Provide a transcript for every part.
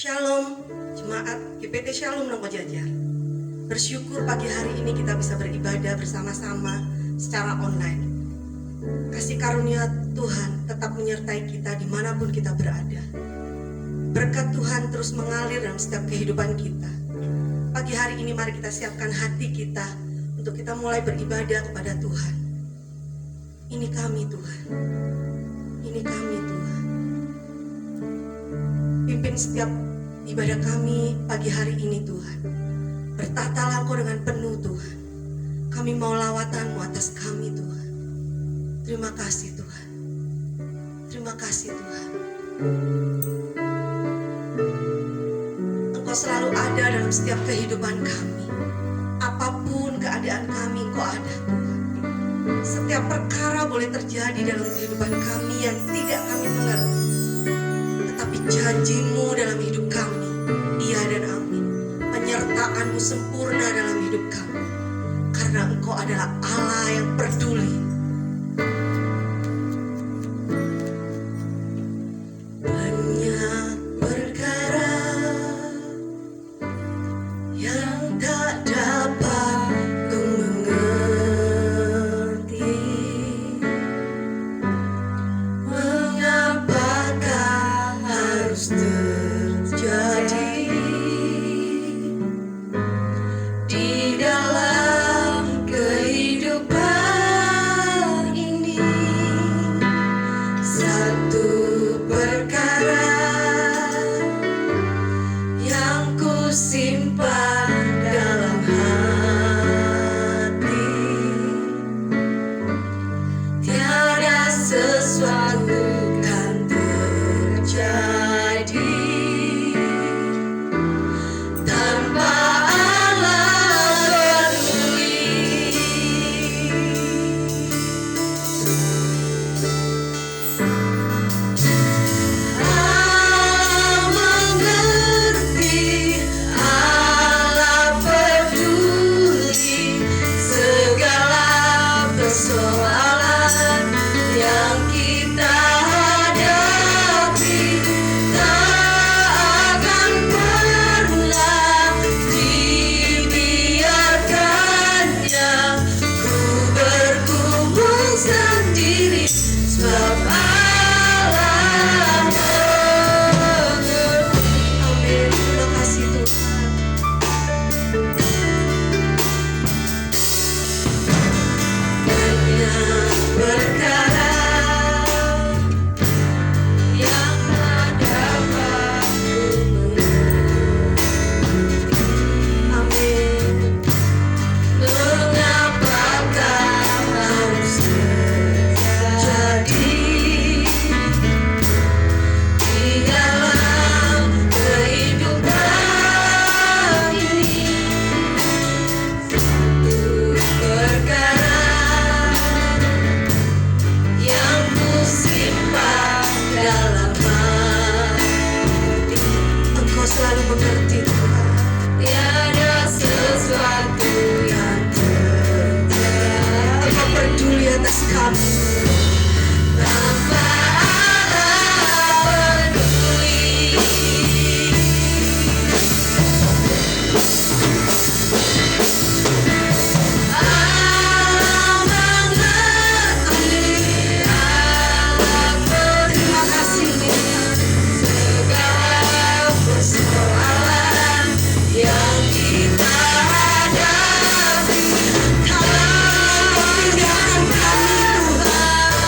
Shalom, jemaat GPT Shalom Nomo Jajar. Bersyukur pagi hari ini kita bisa beribadah bersama-sama secara online. Kasih karunia Tuhan tetap menyertai kita dimanapun kita berada. Berkat Tuhan terus mengalir dalam setiap kehidupan kita. Pagi hari ini mari kita siapkan hati kita untuk kita mulai beribadah kepada Tuhan. Ini kami Tuhan, ini kami Tuhan. Pimpin setiap ibadah kami pagi hari ini Tuhan. Bertatalah Engkau dengan penuh Tuhan. Kami mau lawatan-Mu atas kami Tuhan. Terima kasih Tuhan. Terima kasih Tuhan. Engkau selalu ada dalam setiap kehidupan kami. Apapun keadaan kami Engkau ada Tuhan. Setiap perkara boleh terjadi dalam kehidupan kami yang tidak kami mengerti. Tetapi janji-Mu dalam hidup kami, iya dan amin. Penyertaan-Mu sempurna dalam hidup kami. Karena Engkau adalah Allah yang peduli. Banyak perkara yang tak dapat ku mengerti. Mengapakah harus terjadi di dalam kehidupan ini? Satu perkara yang ku simpan dalam hati, tiada sesuatu kan terjadi tanpa Allah peduli. Allah mengerti, Allah peduli segala persoalan yang kita hadapi. Tak akan pernah dibiarkannya ku bergumul sendiri, sebab Allah mengerti. Amin. Terima kasih Tuhan. Banyak perkara yang tak dapat ku mengerti. Amin. Mengapakah harus terjadi di dalam kehidupan ini? Satu perkara yang ku simpan dalam hati. Engkau selalu mengerti Tuhan. Tiada sesuatu yang terjadi. Engkau peduli atas kami. Tanpa Allah peduli. Allah mengerti, Allah peduli. Terima kasih segala persoalan yang kita hadapi. Kau tinggalkan kami Tuhan.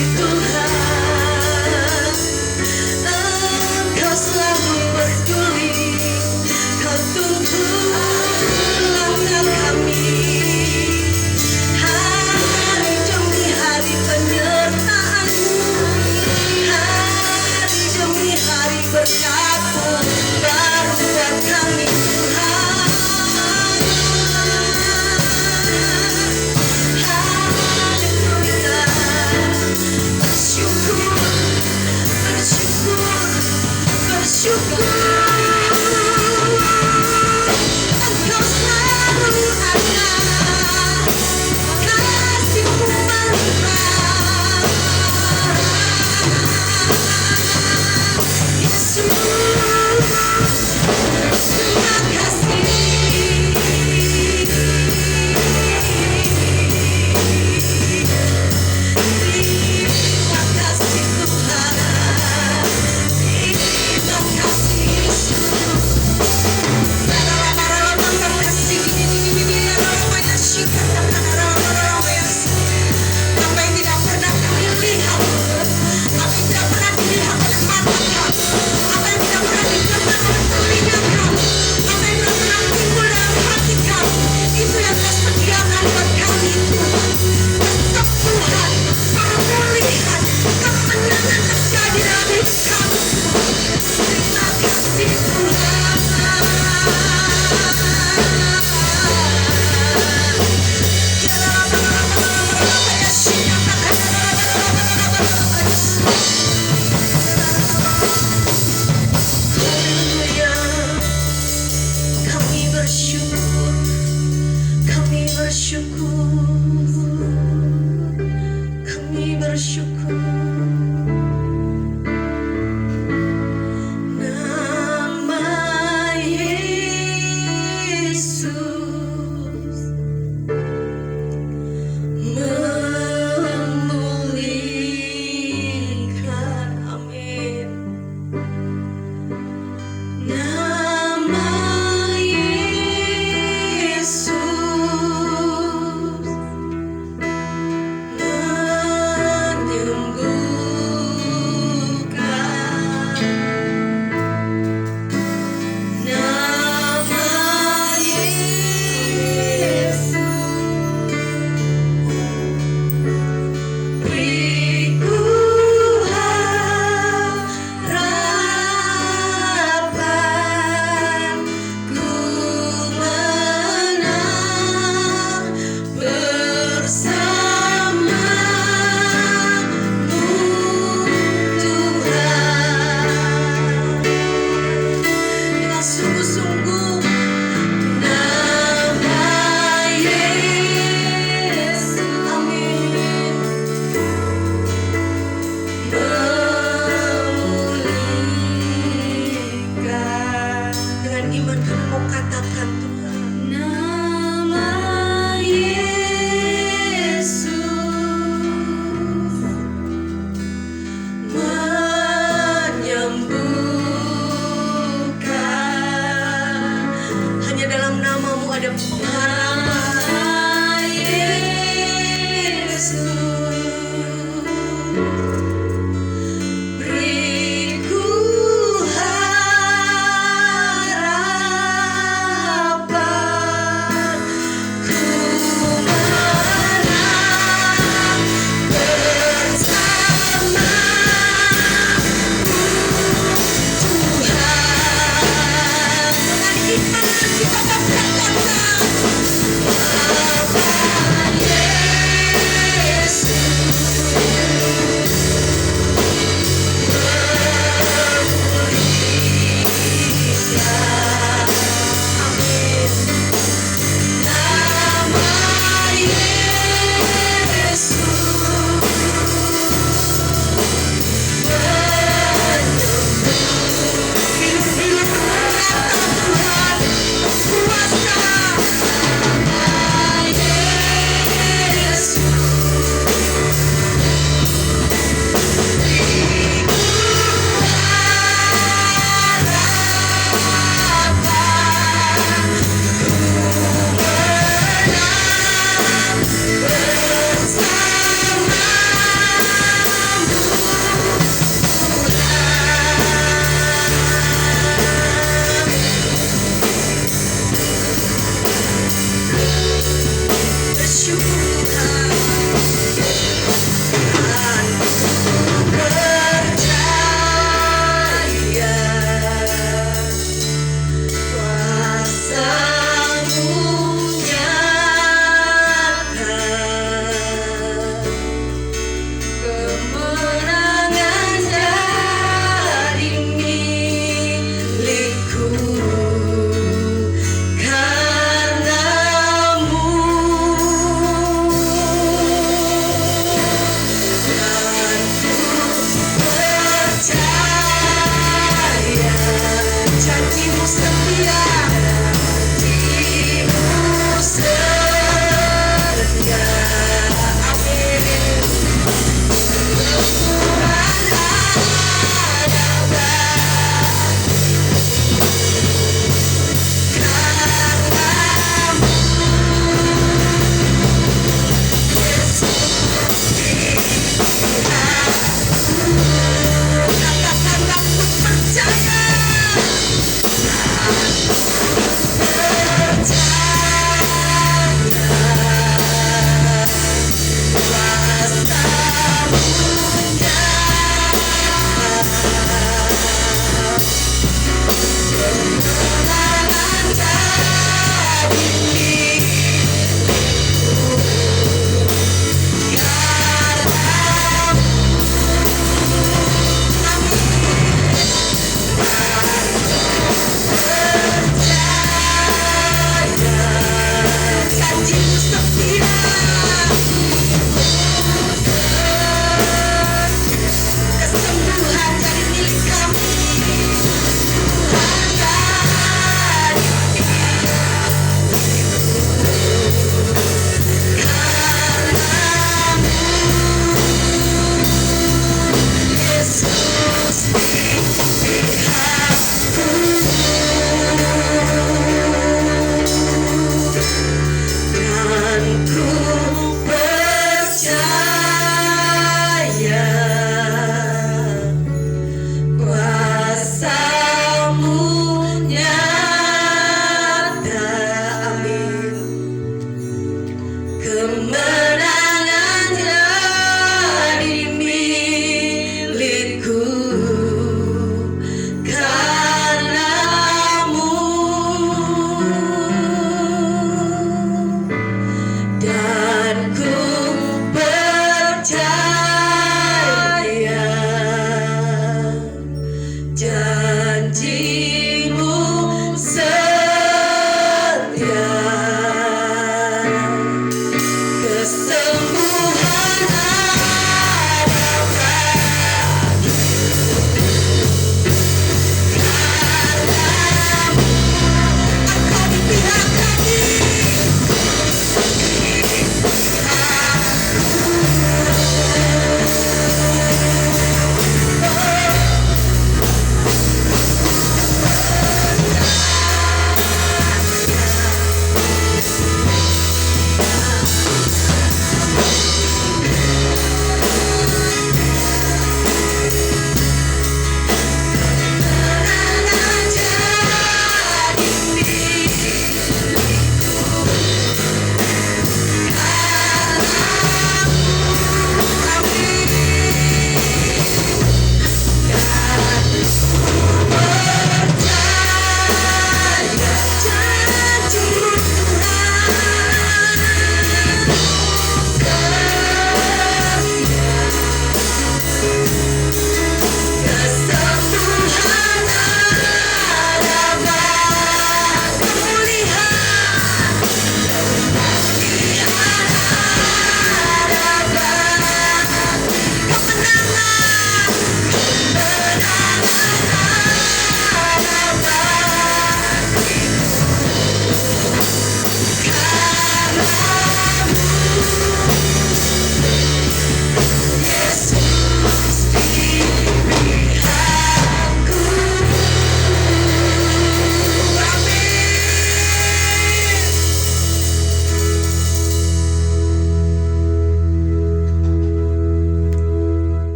kasih Tuhan, Engkau selalu peduli, Kau tuntun langkah kami. Hari demi hari penyertaan-Mu, hari demi hari berkat-Mu baru buat kami Tuhan. Haleluya. Bersyukur, bersyukur, bersyukur. Engkau selalu ada, kasih-Mu melimpah. Yesus, terima kasih. Terima kasih Tuhan, terima kasih Yesus. Apa yang tidak pernah kami lihat, apa yang tidak pernah dilihat oleh mata kami, apa yang tidak pernah didengar oleh telinga kami, apa yang tidak pernah timbul dalam hati kami, itu yang Kau sediakan buat kami Tuhan. Tetap Tuhan, pemulihan, kemenangan terjadi dalam hidup kami. Terima kasih Tuhan. Haleluya. Kami bersyukur, kami bersyukur, kami bersyukur. Nama Yesus memulihkan. Amin. Nama Yesus menyembuhkan.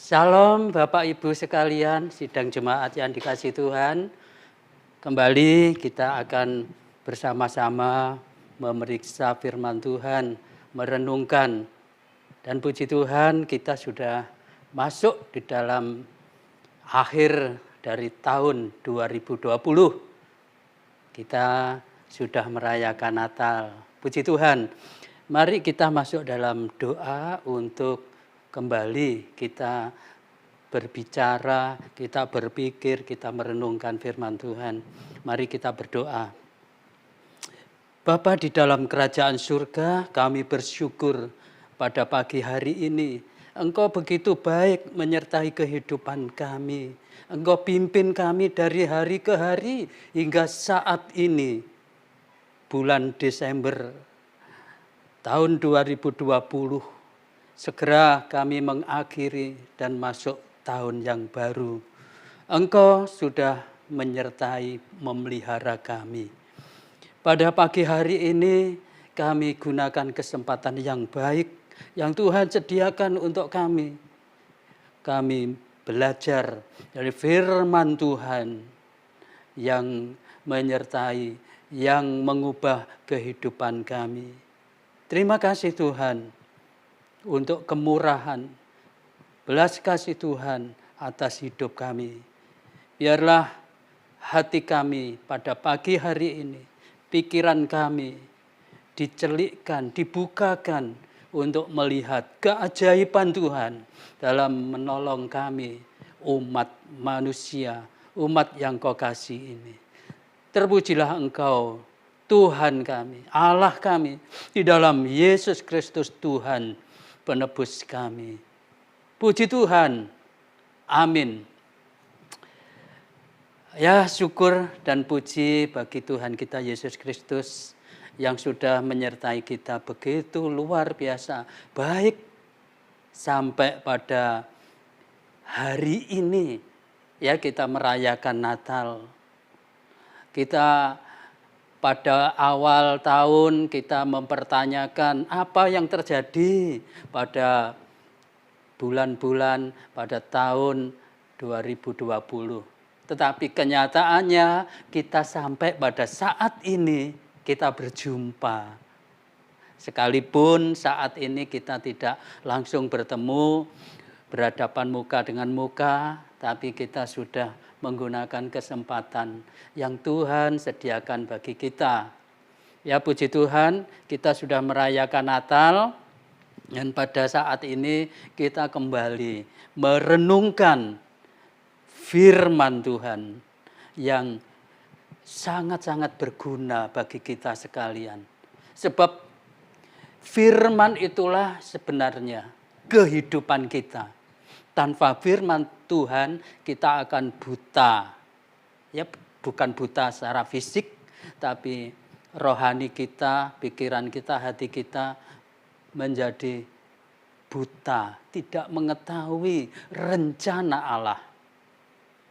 Shalom Bapak Ibu sekalian, sidang jemaat yang dikasihi Tuhan. Kembali kita akan bersama-sama memeriksa firman Tuhan, merenungkan. Dan puji Tuhan kita sudah masuk di dalam akhir dari tahun 2020. Kita sudah merayakan Natal. Puji Tuhan. Mari kita masuk dalam doa untuk kembali kita berbicara, kita berpikir, kita merenungkan firman Tuhan. Mari kita berdoa. Bapa di dalam kerajaan surga, kami bersyukur pada pagi hari ini. Engkau begitu baik menyertai kehidupan kami. Engkau pimpin kami dari hari ke hari hingga saat ini. Bulan Desember tahun 2020. Segera kami mengakhiri dan masuk tahun yang baru. Engkau sudah menyertai, memelihara kami. Pada pagi hari ini kami gunakan kesempatan yang baik yang Tuhan sediakan untuk kami. Kami belajar dari firman Tuhan yang menyertai, yang mengubah kehidupan kami. Terima kasih Tuhan untuk kemurahan, belas kasih Tuhan atas hidup kami. Biarlah hati kami pada pagi hari ini, pikiran kami dicelikkan, dibukakan untuk melihat keajaiban Tuhan dalam menolong kami, umat manusia, umat yang Kau kasih ini. Terpujilah Engkau, Tuhan kami, Allah kami, di dalam Yesus Kristus Tuhan, penebus kami. Puji Tuhan. Amin. Ya, syukur dan puji bagi Tuhan kita Yesus Kristus yang sudah menyertai kita begitu luar biasa baik sampai pada hari ini. Ya, kita merayakan Natal. Kita pada awal tahun kita mempertanyakan apa yang terjadi pada bulan-bulan pada tahun 2020. Tetapi kenyataannya kita sampai pada saat ini kita berjumpa. Sekalipun saat ini kita tidak langsung bertemu, berhadapan muka dengan muka, tapi kita sudah menggunakan kesempatan yang Tuhan sediakan bagi kita. Ya puji Tuhan, kita sudah merayakan Natal dan pada saat ini kita kembali merenungkan firman Tuhan yang sangat-sangat berguna bagi kita sekalian. Sebab firman itulah sebenarnya kehidupan kita. Tanpa firman Tuhan kita akan buta. Ya, bukan buta secara fisik, tapi rohani kita, pikiran kita, hati kita menjadi buta, tidak mengetahui rencana Allah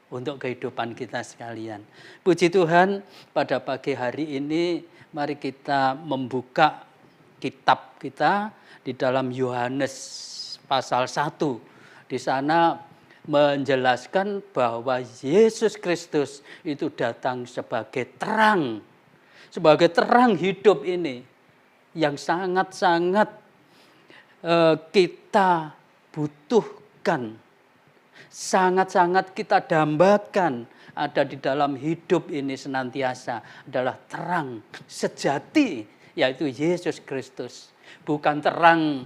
untuk kehidupan kita sekalian. Puji Tuhan, pada pagi hari ini mari kita membuka kitab kita di dalam Yohanes pasal 1. Di sana menjelaskan bahwa Yesus Kristus itu datang sebagai terang hidup ini yang sangat-sangat kita butuhkan, sangat-sangat kita dambakan ada di dalam hidup ini senantiasa adalah terang sejati, yaitu Yesus Kristus. Bukan terang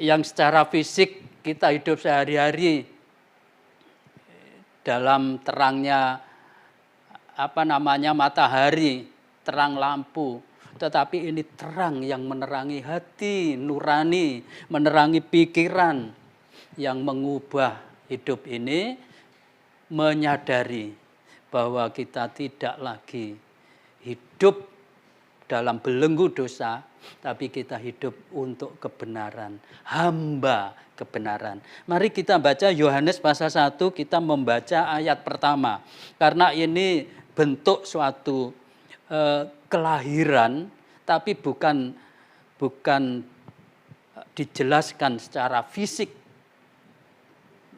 yang secara fisik kita hidup sehari-hari dalam terangnya matahari, terang lampu, tetapi ini terang yang menerangi hati nurani, menerangi pikiran, yang mengubah hidup ini menyadari bahwa kita tidak lagi hidup dalam belenggu dosa, tapi kita hidup untuk kebenaran, hamba kebenaran. Mari kita baca Yohanes pasal 1, kita membaca ayat pertama. Karena ini bentuk suatu kelahiran, tapi bukan dijelaskan secara fisik.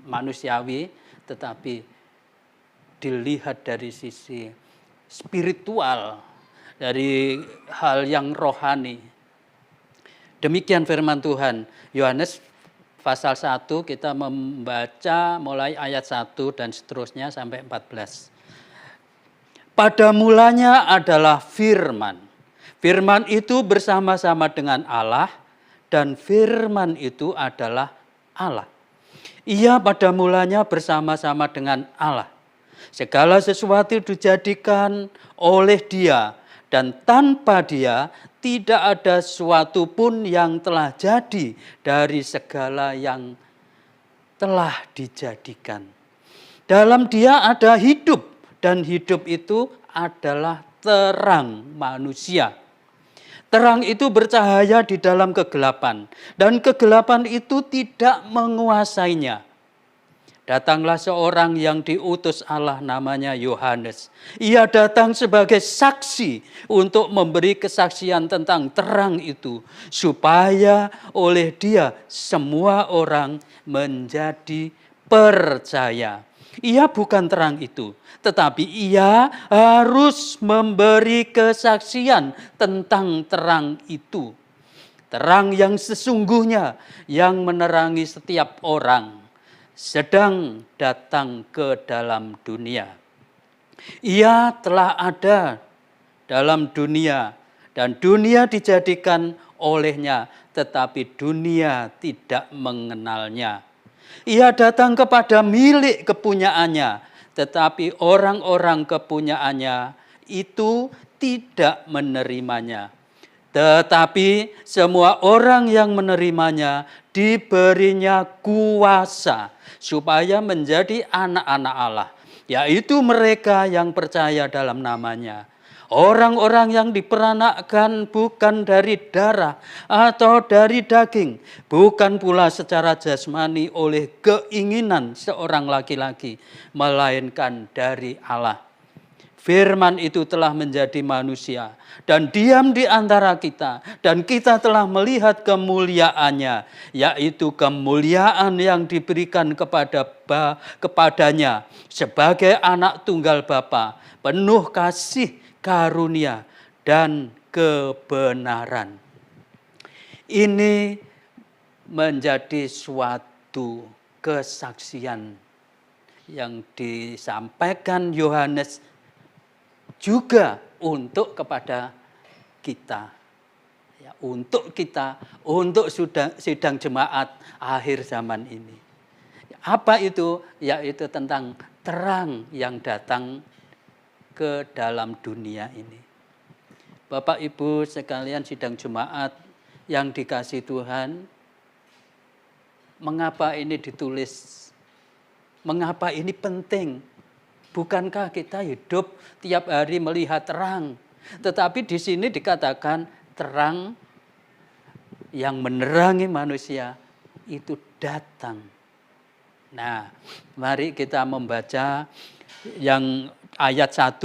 manusiawi, tetapi dilihat dari sisi spiritual, dari hal yang rohani. Demikian firman Tuhan. Yohanes pasal 1 kita membaca mulai ayat 1 dan seterusnya sampai 14. Pada mulanya adalah firman. Firman itu bersama-sama dengan Allah dan firman itu adalah Allah. Ia pada mulanya bersama-sama dengan Allah. Segala sesuatu dijadikan oleh Dia dan tanpa Dia tidak ada sesuatu pun yang telah jadi dari segala yang telah dijadikan. Dalam Dia ada hidup dan hidup itu adalah terang manusia. Terang itu bercahaya di dalam kegelapan dan kegelapan itu tidak menguasainya. Datanglah seorang yang diutus Allah namanya Yohanes. Ia datang sebagai saksi untuk memberi kesaksian tentang terang itu. Supaya oleh dia semua orang menjadi percaya. Ia bukan terang itu, tetapi ia harus memberi kesaksian tentang terang itu. Terang yang sesungguhnya yang menerangi setiap orang sedang datang ke dalam dunia. Ia telah ada dalam dunia dan dunia dijadikan olehnya, tetapi dunia tidak mengenalnya. Ia datang kepada milik kepunyaannya, tetapi orang-orang kepunyaannya itu tidak menerimanya. Tetapi semua orang yang menerimanya diberinya kuasa supaya menjadi anak-anak Allah, yaitu mereka yang percaya dalam namanya. Orang-orang yang diperanakkan bukan dari darah atau dari daging, bukan pula secara jasmani oleh keinginan seorang laki-laki, melainkan dari Allah. Firman itu telah menjadi manusia dan diam di antara kita, dan kita telah melihat kemuliaannya, yaitu kemuliaan yang diberikan kepadanya sebagai anak tunggal Bapa, penuh kasih, karunia dan kebenaran. Ini menjadi suatu kesaksian yang disampaikan Yohanes juga untuk kepada kita. Ya, untuk kita, untuk sidang jemaat akhir zaman ini. Apa itu? Yaitu tentang terang yang datang ke dalam dunia ini. Bapak Ibu sekalian sidang jemaat yang dikasihi Tuhan, mengapa ini ditulis? Mengapa ini penting? Bukankah kita hidup tiap hari melihat terang? Tetapi di sini dikatakan terang yang menerangi manusia itu datang. Nah, mari kita membaca yang ayat 1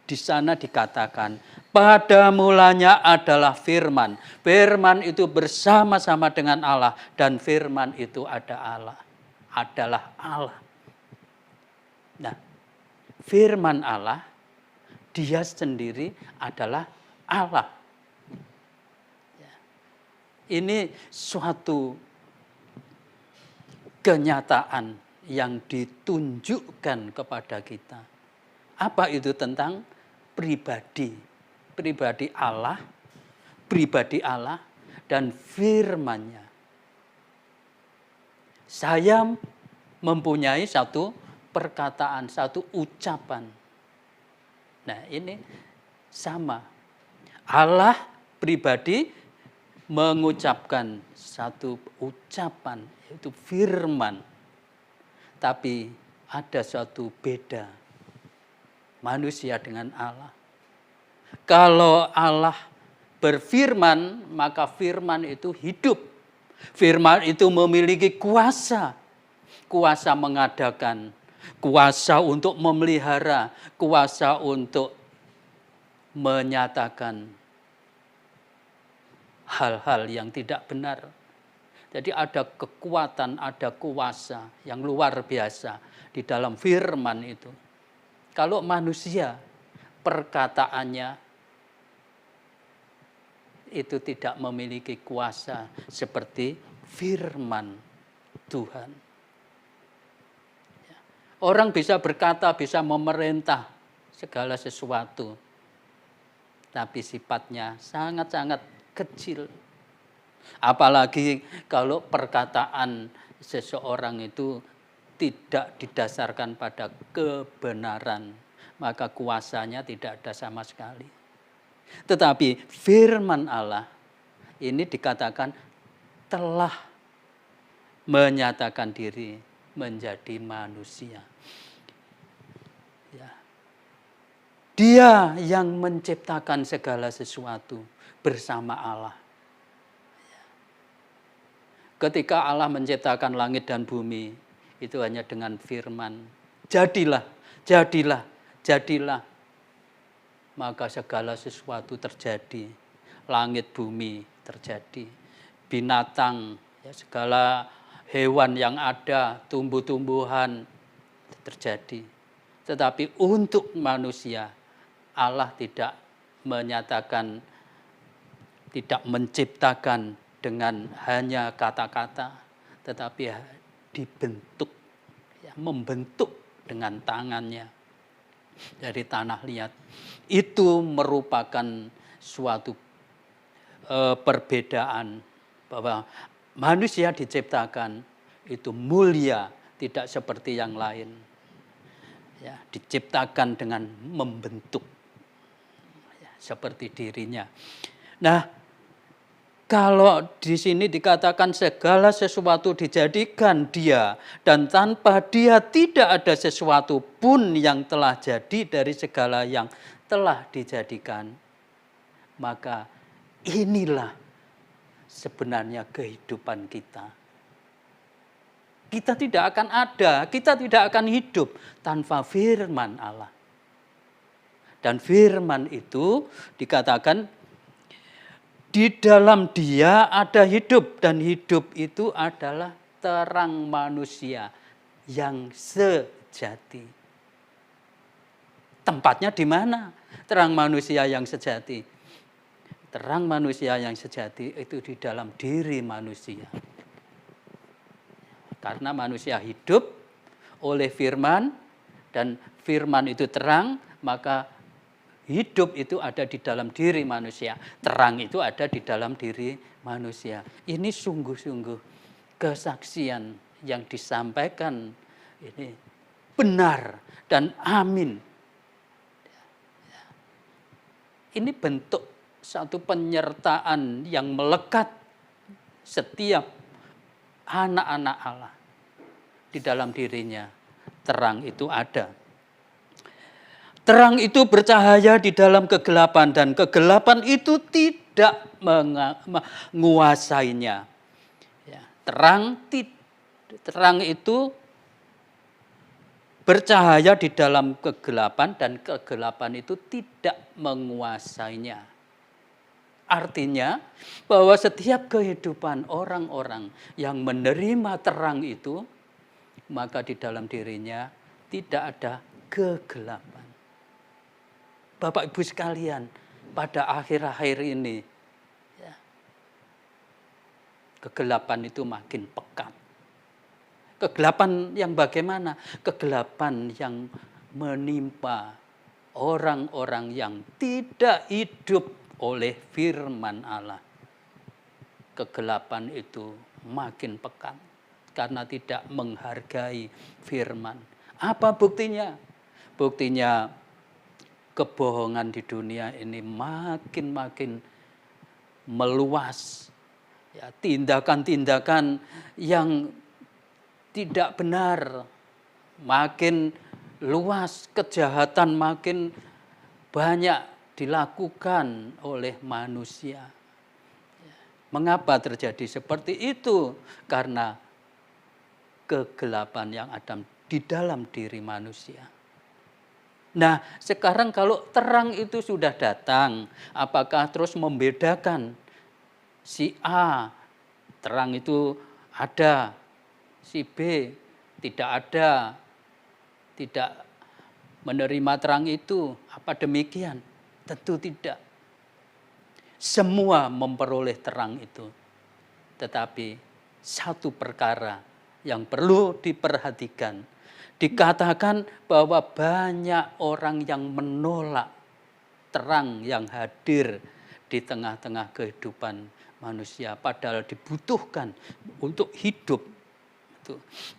di sana dikatakan, pada mulanya adalah firman. Firman itu bersama-sama dengan Allah dan firman itu adalah Allah. Nah, firman Allah dia sendiri adalah Allah. Ini suatu kenyataan yang ditunjukkan kepada kita. Apa itu? Tentang pribadi Allah, dan firman-Nya. Saya mempunyai satu perkataan, satu ucapan. Nah, ini sama. Allah pribadi mengucapkan satu ucapan, yaitu firman. Tapi ada suatu beda manusia dengan Allah. Kalau Allah berfirman, maka firman itu hidup. Firman itu memiliki kuasa. Kuasa mengadakan, kuasa untuk memelihara, kuasa untuk menyatakan hal-hal yang tidak benar. Jadi ada kekuatan, ada kuasa yang luar biasa di dalam firman itu. Kalau manusia perkataannya itu tidak memiliki kuasa seperti firman Tuhan. Orang bisa berkata, bisa memerintah segala sesuatu, tapi sifatnya sangat-sangat kecil. Apalagi kalau perkataan seseorang itu tidak didasarkan pada kebenaran, maka kuasanya tidak ada sama sekali. Tetapi firman Allah ini dikatakan telah menyatakan diri menjadi manusia. Ya. Dia yang menciptakan segala sesuatu bersama Allah. Ketika Allah menciptakan langit dan bumi, itu hanya dengan firman, jadilah, jadilah, jadilah. Maka segala sesuatu terjadi, langit bumi terjadi, binatang, ya, segala hewan yang ada, tumbuh-tumbuhan terjadi. Tetapi untuk manusia, Allah tidak menyatakan, tidak menciptakan dengan hanya kata-kata, tetapi dibentuk, ya, membentuk dengan tangannya dari tanah liat. Itu merupakan suatu perbedaan bahwa manusia diciptakan itu mulia, tidak seperti yang lain. Ya, diciptakan dengan membentuk, ya, seperti dirinya. Nah, kalau di sini dikatakan segala sesuatu dijadikan dia, dan tanpa dia tidak ada sesuatu pun yang telah jadi dari segala yang telah dijadikan. Maka inilah sebenarnya kehidupan kita. Kita tidak akan ada, kita tidak akan hidup tanpa firman Allah. Dan firman itu dikatakan di dalam dia ada hidup, dan hidup itu adalah terang manusia yang sejati. Tempatnya di mana? Terang manusia yang sejati. Terang manusia yang sejati itu di dalam diri manusia. Karena manusia hidup oleh firman, dan firman itu terang, maka hidup itu ada di dalam diri manusia. Terang itu ada di dalam diri manusia. Ini sungguh-sungguh kesaksian yang disampaikan ini benar dan amin. Ini bentuk satu penyertaan yang melekat setiap anak-anak Allah. Di dalam dirinya terang itu ada. Terang itu bercahaya di dalam kegelapan, dan kegelapan itu tidak menguasainya. Ya, terang itu bercahaya di dalam kegelapan, dan kegelapan itu tidak menguasainya. Artinya bahwa setiap kehidupan orang-orang yang menerima terang itu, maka di dalam dirinya tidak ada kegelapan. Bapak Ibu sekalian, pada akhir-akhir ini, ya, kegelapan itu makin pekat. Kegelapan yang bagaimana? Kegelapan yang menimpa orang-orang yang tidak hidup oleh firman Allah. Kegelapan itu makin pekat karena tidak menghargai firman. Apa buktinya? Buktinya kebohongan di dunia ini makin meluas. Ya, tindakan-tindakan yang tidak benar makin luas, kejahatan makin banyak dilakukan oleh manusia. Mengapa terjadi seperti itu? Karena kegelapan yang ada di dalam diri manusia. Nah, sekarang kalau terang itu sudah datang, apakah terus membedakan si A terang itu ada, si B tidak ada, tidak menerima terang itu. Apa demikian? Tentu tidak. Semua memperoleh terang itu. Tetapi satu perkara yang perlu diperhatikan. Dikatakan bahwa banyak orang yang menolak terang yang hadir di tengah-tengah kehidupan manusia. Padahal dibutuhkan untuk hidup.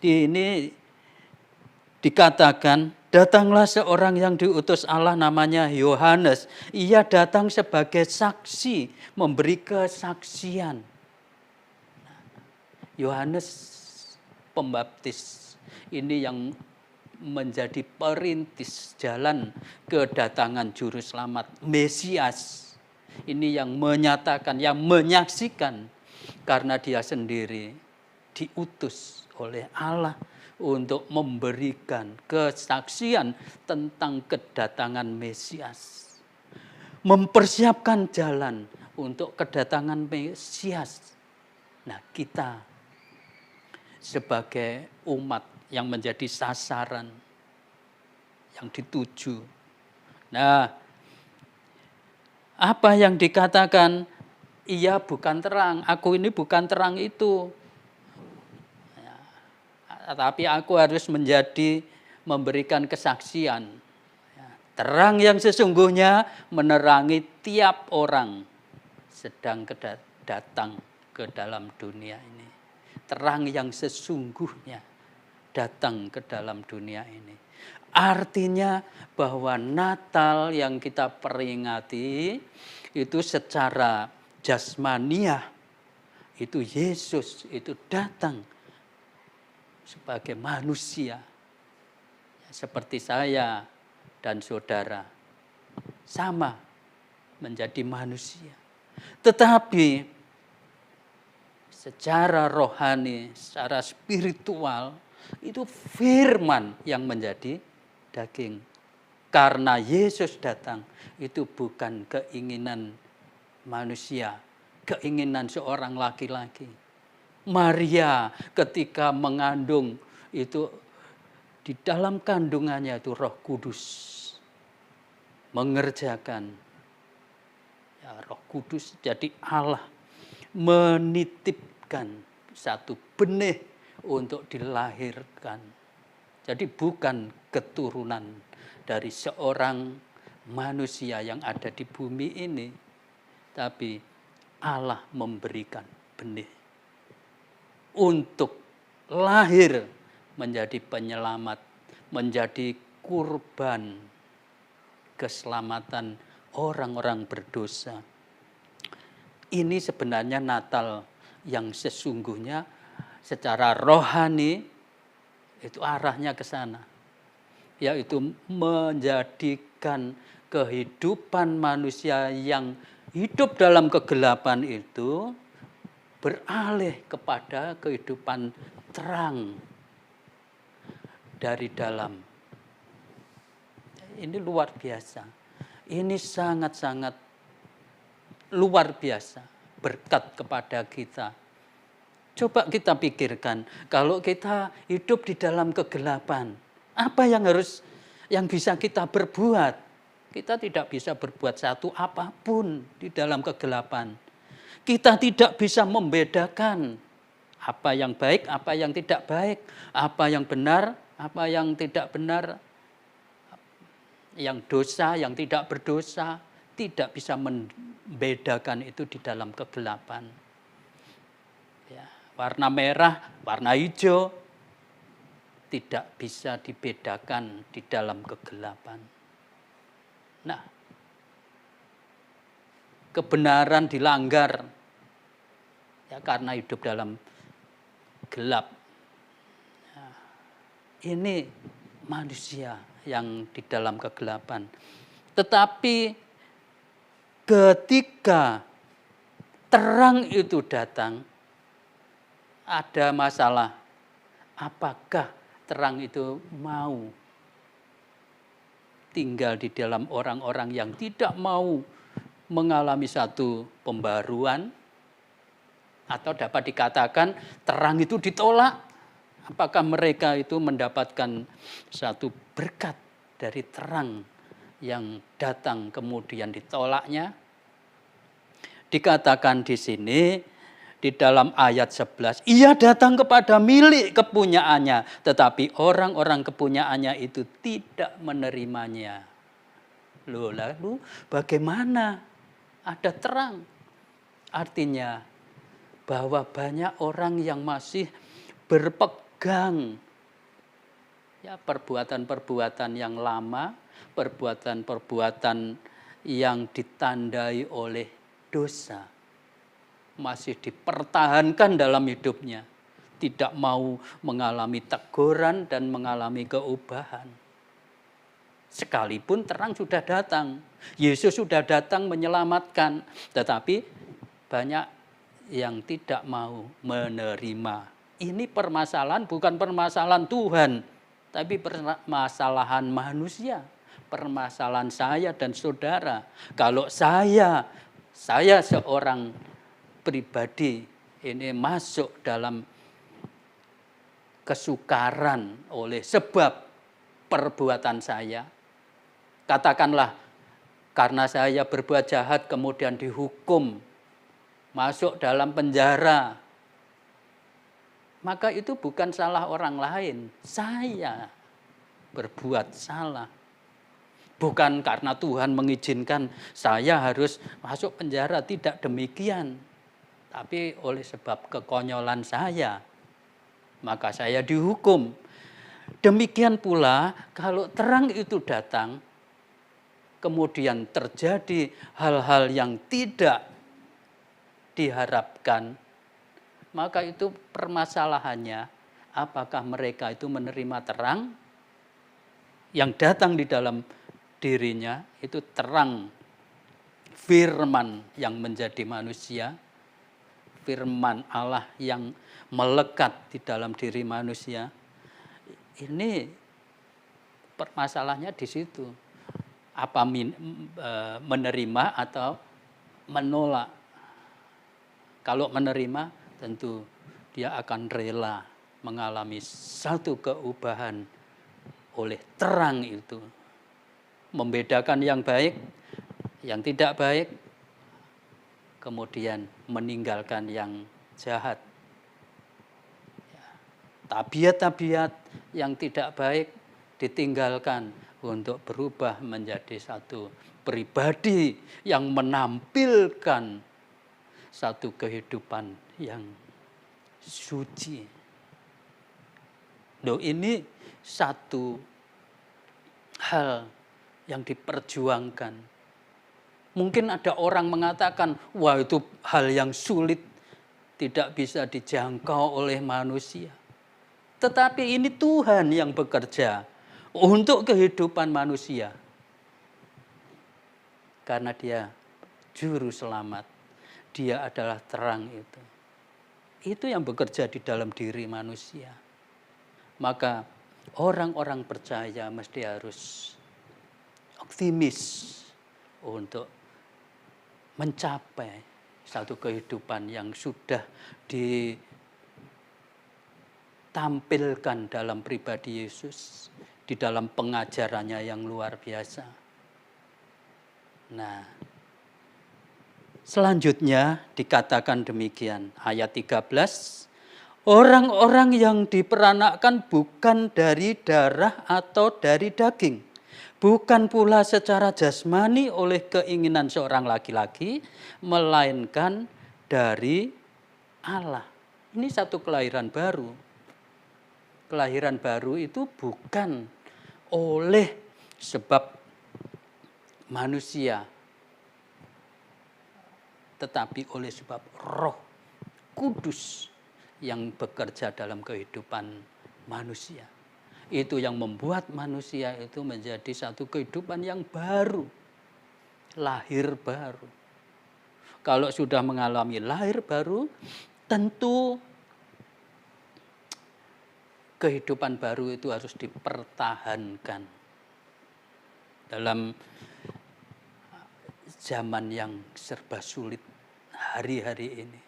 Ini dikatakan, datanglah seorang yang diutus Allah namanya Yohanes. Ia datang sebagai saksi, memberi kesaksian. Yohanes Pembaptis ini yang menjadi perintis jalan kedatangan juru selamat Mesias. Ini yang menyatakan, yang menyaksikan, karena dia sendiri diutus oleh Allah untuk memberikan kesaksian tentang kedatangan Mesias. Mempersiapkan jalan untuk kedatangan Mesias. Nah, kita sebagai umat yang menjadi sasaran, yang dituju. Nah, apa yang dikatakan, ia bukan terang, aku ini bukan terang itu. Tapi aku harus memberikan kesaksian. Terang yang sesungguhnya menerangi tiap orang sedang datang ke dalam dunia ini. Terang yang sesungguhnya datang ke dalam dunia ini. Artinya bahwa Natal yang kita peringati itu secara jasmaniah, itu Yesus itu datang sebagai manusia, seperti saya dan saudara, sama menjadi manusia. Tetapi secara rohani, secara spiritual, itu firman yang menjadi daging. Karena Yesus datang, itu bukan keinginan manusia, keinginan seorang laki-laki. Maria ketika mengandung itu, di dalam kandungannya itu Roh Kudus mengerjakan. Ya, Roh Kudus jadi Allah menitipkan satu benih untuk dilahirkan. Jadi bukan keturunan dari seorang manusia yang ada di bumi ini, tapi Allah memberikan benih untuk lahir menjadi penyelamat, menjadi kurban keselamatan orang-orang berdosa. Ini sebenarnya Natal yang sesungguhnya secara rohani itu arahnya ke sana, yaitu menjadikan kehidupan manusia yang hidup dalam kegelapan itu beralih kepada kehidupan terang dari dalam. Ini luar biasa. Ini sangat-sangat luar biasa berkat kepada kita. Coba kita pikirkan, kalau kita hidup di dalam kegelapan, apa yang bisa kita berbuat? Kita tidak bisa berbuat satu apapun di dalam kegelapan. Kita tidak bisa membedakan apa yang baik, apa yang tidak baik, apa yang benar, apa yang tidak benar, yang dosa, yang tidak berdosa. Tidak bisa membedakan itu di dalam kegelapan. Ya, warna merah, warna hijau tidak bisa dibedakan di dalam kegelapan. Nah, kebenaran dilanggar ya karena hidup dalam gelap. Nah, ini manusia yang di dalam kegelapan. Tetapi ketika terang itu datang, ada masalah. Apakah terang itu mau tinggal di dalam orang-orang yang tidak mau mengalami satu pembaruan, Atau dapat dikatakan terang itu ditolak. Apakah mereka itu mendapatkan satu berkat dari terang yang datang kemudian ditolaknya? Dikatakan di sini di dalam ayat 11, ia datang kepada milik kepunyaannya, tetapi orang-orang kepunyaannya itu tidak menerimanya. Lalu bagaimana ada terang? Artinya bahwa banyak orang yang masih berpegang ya perbuatan-perbuatan yang lama, perbuatan-perbuatan yang ditandai oleh dosa. Masih dipertahankan dalam hidupnya. Tidak mau mengalami teguran dan mengalami keubahan. Sekalipun terang sudah datang. Yesus sudah datang menyelamatkan. Tetapi banyak yang tidak mau menerima. Ini permasalahan bukan permasalahan Tuhan. Tapi permasalahan manusia. Permasalahan saya dan saudara. Kalau saya seorang pribadi ini masuk dalam kesukaran oleh sebab perbuatan saya. Katakanlah karena saya berbuat jahat kemudian dihukum, masuk dalam penjara. Maka itu bukan salah orang lain, saya berbuat salah. Bukan karena Tuhan mengizinkan saya harus masuk penjara, tidak demikian. Tapi oleh sebab kekonyolan saya, maka saya dihukum. Demikian pula kalau terang itu datang, kemudian terjadi hal-hal yang tidak diharapkan, maka itu permasalahannya apakah mereka itu menerima terang yang datang di dalam dirinya, itu terang firman yang menjadi manusia, firman Allah yang melekat di dalam diri manusia. Ini permasalahannya di situ. Apa menerima atau menolak. Kalau menerima tentu dia akan rela mengalami satu keubahan oleh terang itu. Membedakan yang baik, yang tidak baik, kemudian meninggalkan yang jahat. Tabiat-tabiat yang tidak baik ditinggalkan untuk berubah menjadi satu pribadi yang menampilkan satu kehidupan yang suci. Loh, ini satu hal yang diperjuangkan. Mungkin ada orang mengatakan, wah itu hal yang sulit, tidak bisa dijangkau oleh manusia. Tetapi ini Tuhan yang bekerja untuk kehidupan manusia. Karena dia juru selamat, dia adalah terang itu. Itu yang bekerja di dalam diri manusia. Maka orang-orang percaya mesti harus optimis untuk mencapai satu kehidupan yang sudah ditampilkan dalam pribadi Yesus, di dalam pengajarannya yang luar biasa. Nah, selanjutnya dikatakan demikian, ayat 13, orang-orang yang diperanakkan bukan dari darah atau dari daging, bukan pula secara jasmani oleh keinginan seorang laki-laki, melainkan dari Allah. Ini satu kelahiran baru. Kelahiran baru itu bukan oleh sebab manusia, tetapi oleh sebab Roh Kudus yang bekerja dalam kehidupan manusia. Itu yang membuat manusia itu menjadi satu kehidupan yang baru. Lahir baru. Kalau sudah mengalami lahir baru, tentu kehidupan baru itu harus dipertahankan. Dalam zaman yang serba sulit hari-hari ini.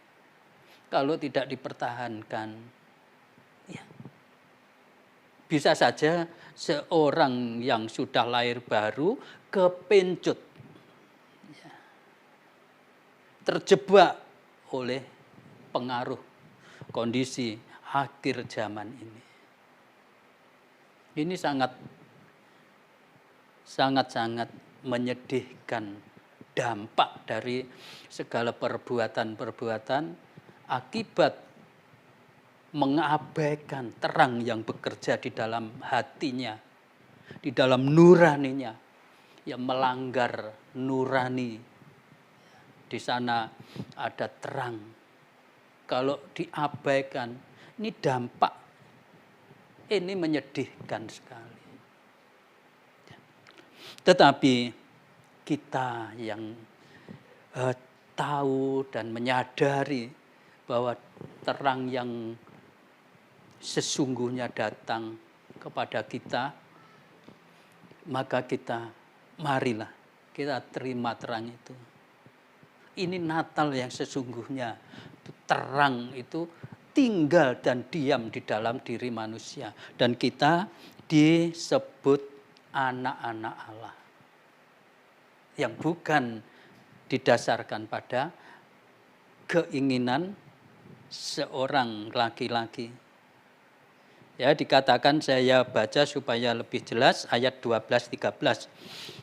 kalau tidak dipertahankan, ya, bisa saja seorang yang sudah lahir baru kepencut, ya, terjebak oleh pengaruh kondisi akhir zaman ini. Ini sangat menyedihkan dampak dari segala perbuatan-perbuatan akibat mengabaikan terang yang bekerja di dalam hatinya, di dalam nuraninya, yang melanggar nurani. Di sana ada terang. Kalau diabaikan, ini dampak, ini menyedihkan sekali. Tetapi kita yang tahu dan menyadari bahwa terang yang sesungguhnya datang kepada kita, maka marilah kita terima terang itu. Ini Natal yang sesungguhnya, terang itu tinggal dan diam di dalam diri manusia, dan kita disebut anak-anak Allah yang bukan didasarkan pada keinginan seorang laki-laki. Ya, dikatakan, saya baca supaya lebih jelas, ayat 12-13.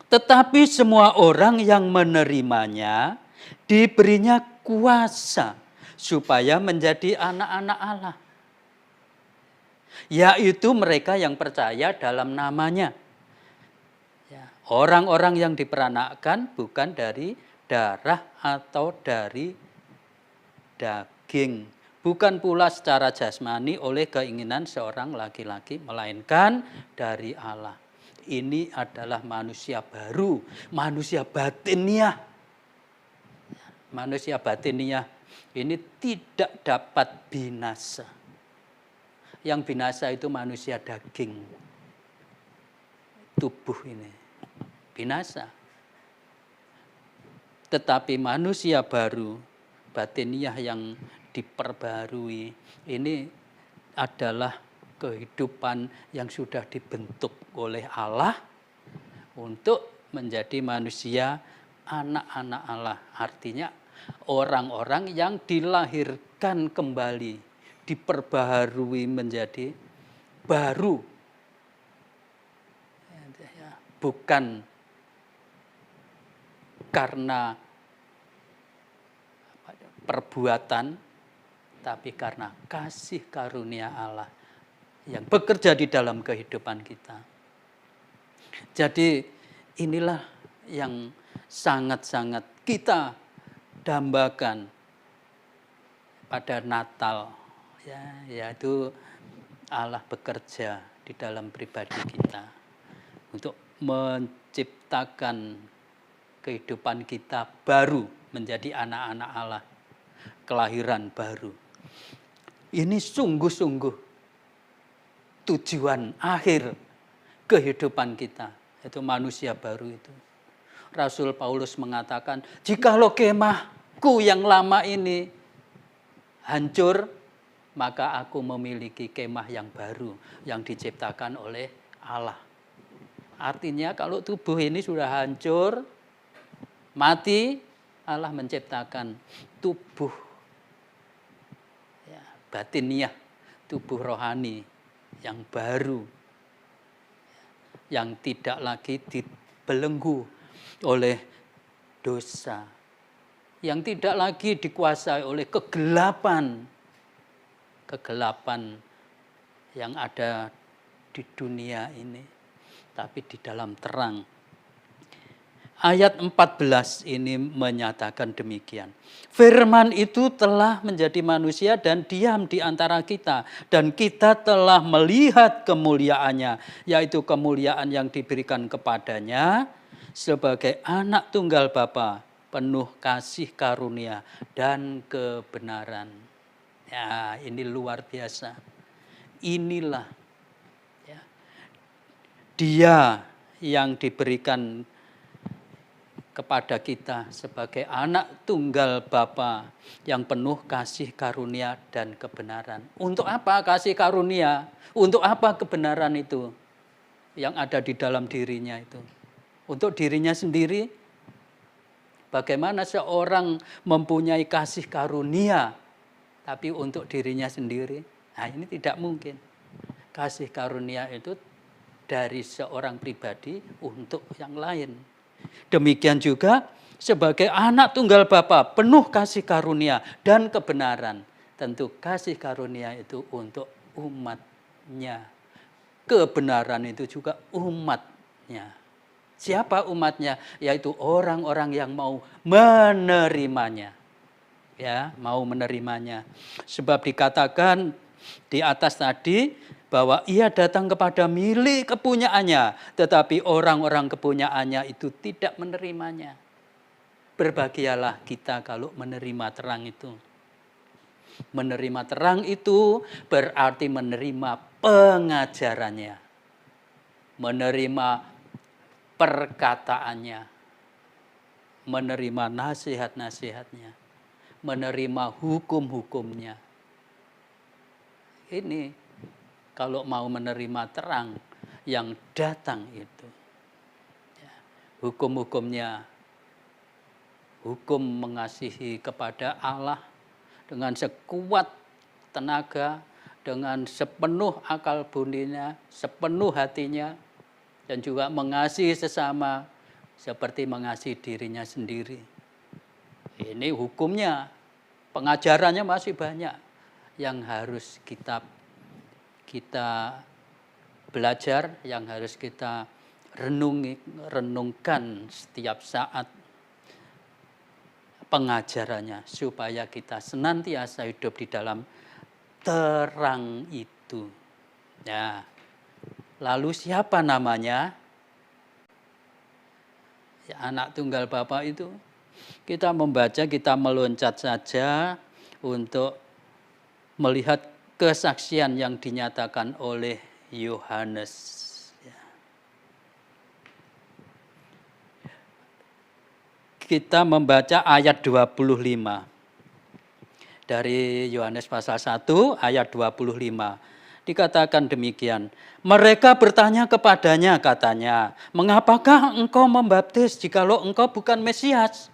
Tetapi semua orang yang menerimanya diberinya kuasa supaya menjadi anak-anak Allah, yaitu mereka yang percaya dalam namanya. Ya, orang-orang yang diperanakkan bukan dari darah atau dari daging, bukan pula secara jasmani oleh keinginan seorang laki-laki, melainkan dari Allah. Ini adalah manusia baru, manusia batiniah. Manusia batiniah ini tidak dapat binasa. Yang binasa itu manusia daging, tubuh ini binasa. Tetapi manusia baru, batiniah yang diperbarui, ini adalah kehidupan yang sudah dibentuk oleh Allah untuk menjadi manusia anak-anak Allah. Artinya orang-orang yang dilahirkan kembali, diperbaharui menjadi baru. Bukan karena perbuatan, tapi karena kasih karunia Allah yang bekerja di dalam kehidupan kita. Jadi inilah yang sangat-sangat kita dambakan pada Natal, ya, yaitu Allah bekerja di dalam pribadi kita untuk menciptakan kehidupan kita baru menjadi anak-anak Allah, kelahiran baru. Ini sungguh-sungguh tujuan akhir kehidupan kita, itu manusia baru itu. Rasul Paulus mengatakan, jikalau kemahku yang lama ini hancur, maka aku memiliki kemah yang baru yang diciptakan oleh Allah. Artinya kalau tubuh ini sudah hancur, mati, Allah menciptakan tubuh, ya, batiniah, tubuh rohani yang baru, yang tidak lagi dibelenggu oleh dosa, yang tidak lagi dikuasai oleh kegelapan yang ada di dunia ini, tapi di dalam terang. Ayat 14 ini menyatakan demikian. Firman itu telah menjadi manusia dan diam di antara kita, dan kita telah melihat kemuliaannya, yaitu kemuliaan yang diberikan kepadanya sebagai anak tunggal Bapa, penuh kasih karunia dan kebenaran. Ya, ini luar biasa. Inilah, ya, Dia yang diberikan kepada kita sebagai anak tunggal Bapa yang penuh kasih karunia dan kebenaran. Untuk apa kasih karunia? Untuk apa kebenaran itu yang ada di dalam dirinya itu? Untuk dirinya sendiri? Bagaimana seorang mempunyai kasih karunia tapi untuk dirinya sendiri? Nah, ini tidak mungkin. Kasih karunia itu dari seorang pribadi untuk yang lain. Demikian juga sebagai anak tunggal Bapa penuh kasih karunia dan kebenaran. Tentu kasih karunia itu untuk umatnya. Kebenaran itu juga umatnya. Siapa umatnya? Yaitu orang-orang yang mau menerimanya. Ya, mau menerimanya. Sebab dikatakan di atas tadi bahwa ia datang kepada milik kepunyaannya, tetapi orang-orang kepunyaannya itu tidak menerimanya. Berbahagialah kita kalau menerima terang itu. Menerima terang itu berarti menerima pengajarannya. Menerima perkataannya. Menerima nasihat-nasihatnya. Menerima hukum-hukumnya. Ini kalau mau menerima terang yang datang itu. Ya, hukum-hukumnya, hukum mengasihi kepada Allah dengan sekuat tenaga, dengan sepenuh akal bundinya, sepenuh hatinya, dan juga mengasihi sesama seperti mengasihi dirinya sendiri. Ini hukumnya, pengajarannya masih banyak yang harus kita belajar, yang harus kita renungkan setiap saat pengajarannya supaya kita senantiasa hidup di dalam terang itu. Ya. Lalu siapa namanya? Ya, anak tunggal Bapa itu. Kita membaca, kita meloncat saja untuk melihat kesaksian yang dinyatakan oleh Yohanes. Ya. Kita membaca ayat 25. Dari Yohanes pasal 1 ayat 25. Dikatakan demikian. Mereka bertanya kepadanya, katanya, mengapakah engkau membaptis jikalau engkau bukan Mesias?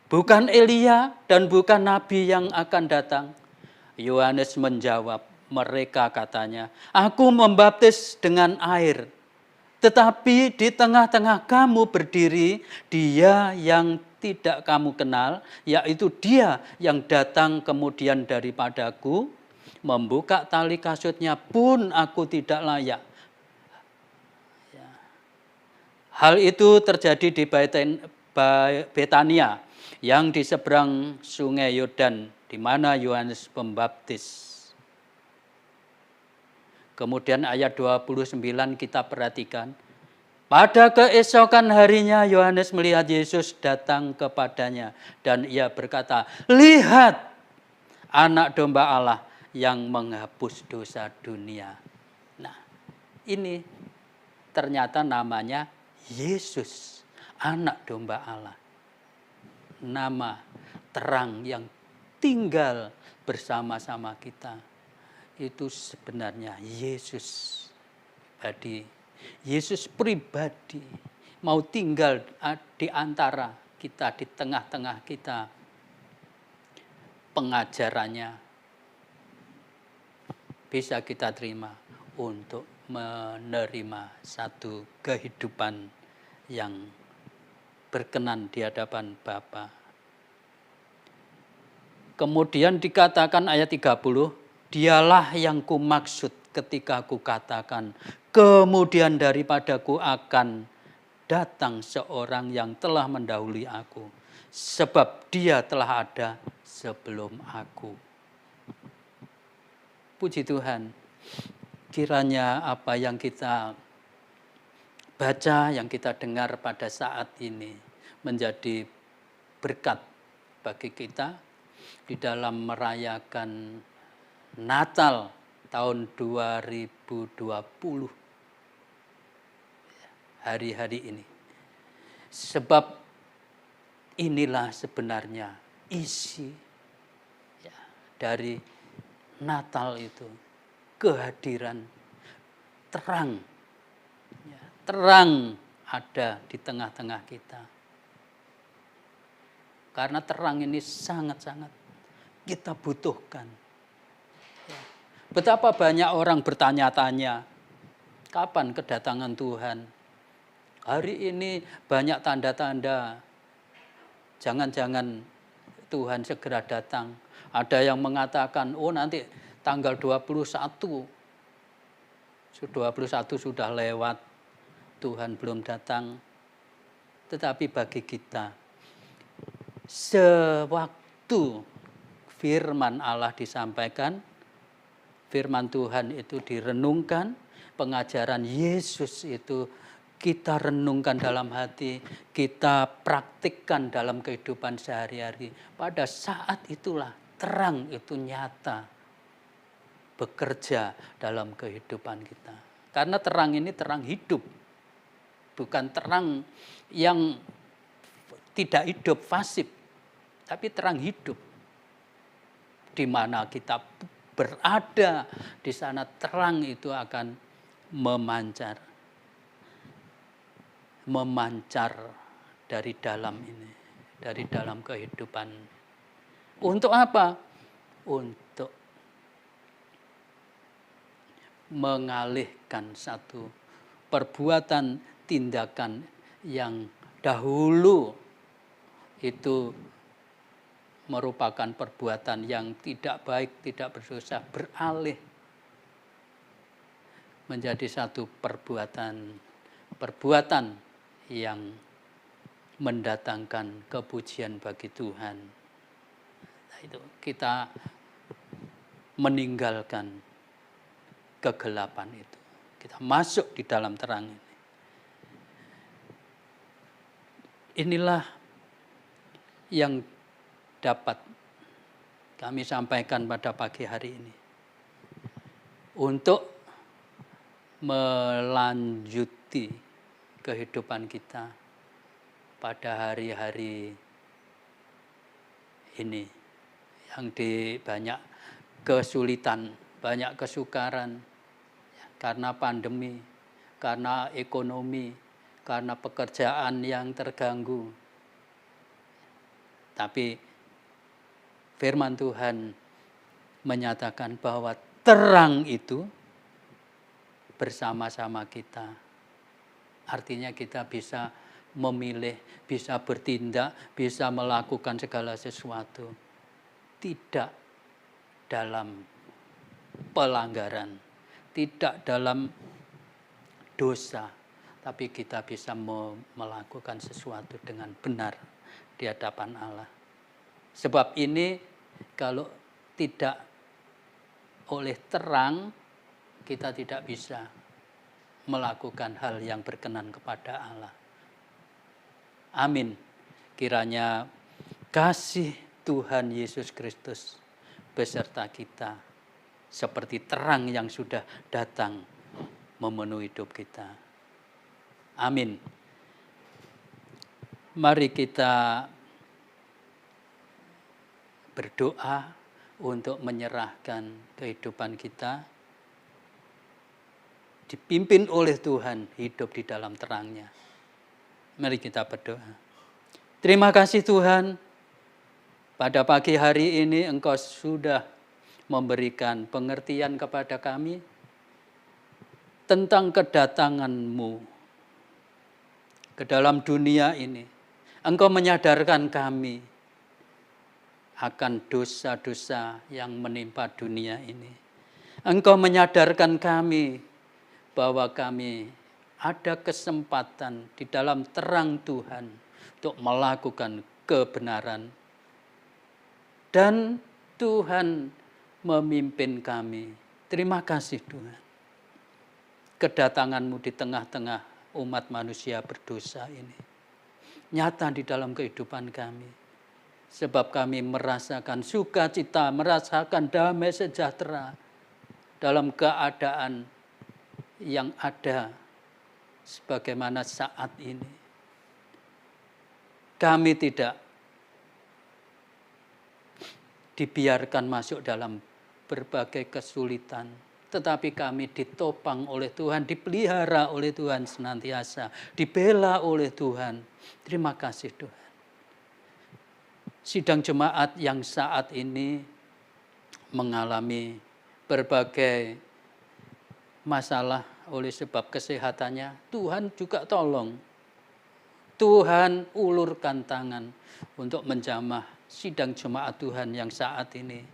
Bukan Elia dan bukan Nabi yang akan datang? Yohanes menjawab, mereka katanya, aku membaptis dengan air. Tetapi di tengah-tengah kamu berdiri dia yang tidak kamu kenal, yaitu dia yang datang kemudian daripadaku, membuka tali kasutnya pun aku tidak layak. Hal itu terjadi di Betania yang di seberang sungai Yordan, di mana Yohanes Pembaptis. Kemudian ayat 29 kita perhatikan. Pada keesokan harinya Yohanes melihat Yesus datang kepadanya dan ia berkata, lihat anak domba Allah yang menghapus dosa dunia. Nah, ini ternyata namanya Yesus, anak domba Allah. Nama terang yang tinggal bersama-sama kita. Itu sebenarnya Yesus pribadi mau tinggal di antara kita, di tengah-tengah kita. Pengajarannya bisa kita terima untuk menerima satu kehidupan yang berkenan di hadapan Bapa. Kemudian dikatakan ayat 30, dialah yang kumaksud ketika aku katakan, kemudian daripadaku akan datang seorang yang telah mendahului aku, sebab dia telah ada sebelum aku. Puji Tuhan, kiranya apa yang kita baca, yang kita dengar pada saat ini menjadi berkat bagi kita di dalam merayakan Natal tahun 2020, hari-hari ini. Sebab inilah sebenarnya isi ya, dari Natal itu, kehadiran terang. Ya, terang ada di tengah-tengah kita. Karena terang ini sangat-sangat kita butuhkan. Ya. Betapa banyak orang bertanya-tanya, kapan kedatangan Tuhan? Hari ini banyak tanda-tanda, jangan-jangan Tuhan segera datang. Ada yang mengatakan, oh nanti tanggal 21 sudah lewat, Tuhan belum datang. Tetapi bagi kita, sewaktu firman Allah disampaikan, firman Tuhan itu direnungkan, pengajaran Yesus itu kita renungkan dalam hati, kita praktikkan dalam kehidupan sehari-hari. Pada saat itulah terang itu nyata bekerja dalam kehidupan kita. Karena terang ini terang hidup, bukan terang yang tidak hidup, pasif, tapi terang hidup. Di mana kita berada, di sana terang itu akan memancar dari dalam ini, dari dalam kehidupan. Untuk apa? Untuk mengalihkan satu perbuatan, tindakan yang dahulu itu merupakan perbuatan yang tidak baik, tidak berdosa, beralih menjadi satu perbuatan yang mendatangkan kepujian bagi Tuhan. Nah, itu kita meninggalkan kegelapan itu. Kita masuk di dalam terang ini. Inilah yang dapat kami sampaikan pada pagi hari ini. Untuk melanjuti kehidupan kita pada hari-hari ini yang di banyak kesulitan, banyak kesukaran karena pandemi, karena ekonomi, karena pekerjaan yang terganggu. Tapi firman Tuhan menyatakan bahwa terang itu bersama-sama kita. Artinya kita bisa memilih, bisa bertindak, bisa melakukan segala sesuatu. Tidak dalam pelanggaran, tidak dalam dosa, tapi kita bisa melakukan sesuatu dengan benar di hadapan Allah. Sebab ini kalau tidak oleh terang, kita tidak bisa melakukan hal yang berkenan kepada Allah. Amin. Kiranya kasih Tuhan Yesus Kristus beserta kita seperti terang yang sudah datang memenuhi hidup kita. Amin. Mari kita berdoa untuk menyerahkan kehidupan kita dipimpin oleh Tuhan, hidup di dalam terangnya. Mari kita berdoa. Terima kasih Tuhan, pada pagi hari ini Engkau sudah memberikan pengertian kepada kami tentang kedatangan-Mu ke dalam dunia ini. Engkau menyadarkan kami akan dosa-dosa yang menimpa dunia ini. Engkau menyadarkan kami bahwa kami ada kesempatan di dalam terang Tuhan untuk melakukan kebenaran. Dan Tuhan memimpin kami. Terima kasih Tuhan. Kedatangan-Mu di tengah-tengah umat manusia berdosa ini nyata di dalam kehidupan kami. Sebab kami merasakan sukacita, merasakan damai sejahtera dalam keadaan yang ada sebagaimana saat ini. Kami tidak dibiarkan masuk dalam berbagai kesulitan. Tetapi kami ditopang oleh Tuhan, dipelihara oleh Tuhan senantiasa, dibela oleh Tuhan. Terima kasih Tuhan. Sidang jemaat yang saat ini mengalami berbagai masalah oleh sebab kesehatannya, Tuhan juga tolong. Tuhan ulurkan tangan untuk menjamah sidang jemaat Tuhan yang saat ini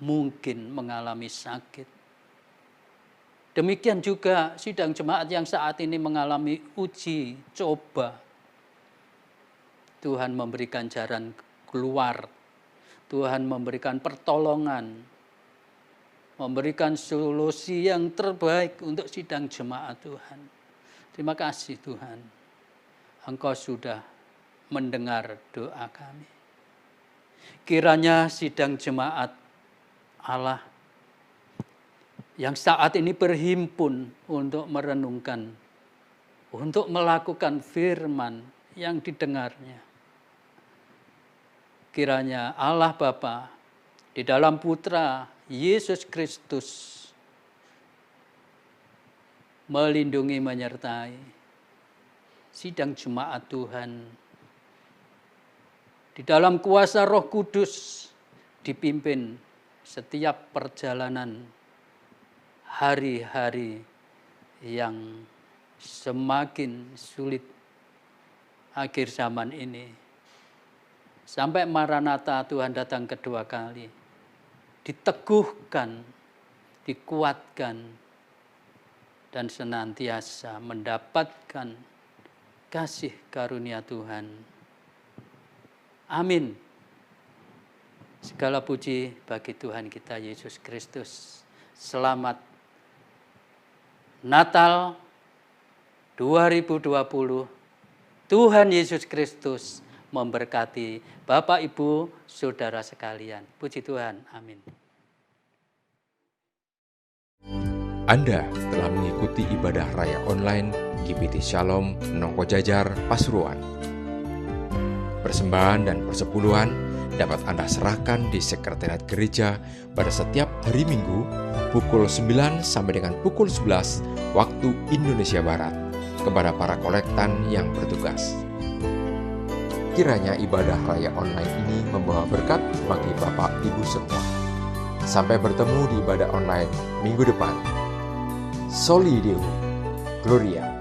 mungkin mengalami sakit. Demikian juga sidang jemaat yang saat ini mengalami uji, coba. Tuhan memberikan jalan keluar. Tuhan memberikan pertolongan. Memberikan solusi yang terbaik untuk sidang jemaat Tuhan. Terima kasih Tuhan. Engkau sudah mendengar doa kami. Kiranya sidang jemaat Allah yang saat ini berhimpun untuk merenungkan, untuk melakukan firman yang didengarnya. Kiranya Allah Bapa di dalam Putra Yesus Kristus melindungi menyertai sidang jemaat Tuhan. Di dalam kuasa Roh Kudus dipimpin setiap perjalanan hari-hari yang semakin sulit akhir zaman ini. Sampai Maranatha Tuhan datang kedua kali. Diteguhkan, dikuatkan, dan senantiasa mendapatkan kasih karunia Tuhan. Amin. Segala puji bagi Tuhan kita Yesus Kristus. Selamat Natal 2020. Tuhan Yesus Kristus memberkati Bapak, Ibu, Saudara sekalian. Puji Tuhan. Amin. Anda telah mengikuti ibadah raya online GBT Shalom Nongko Jajar Pasuruan. Persembahan dan persepuluhan dapat Anda serahkan di sekretariat gereja pada setiap hari Minggu pukul 9 sampai dengan pukul 11 waktu Indonesia Barat kepada para kolektan yang bertugas. Kiranya ibadah raya online ini membawa berkat bagi Bapak Ibu semua. Sampai bertemu di ibadah online minggu depan. Soli Deo, Gloria.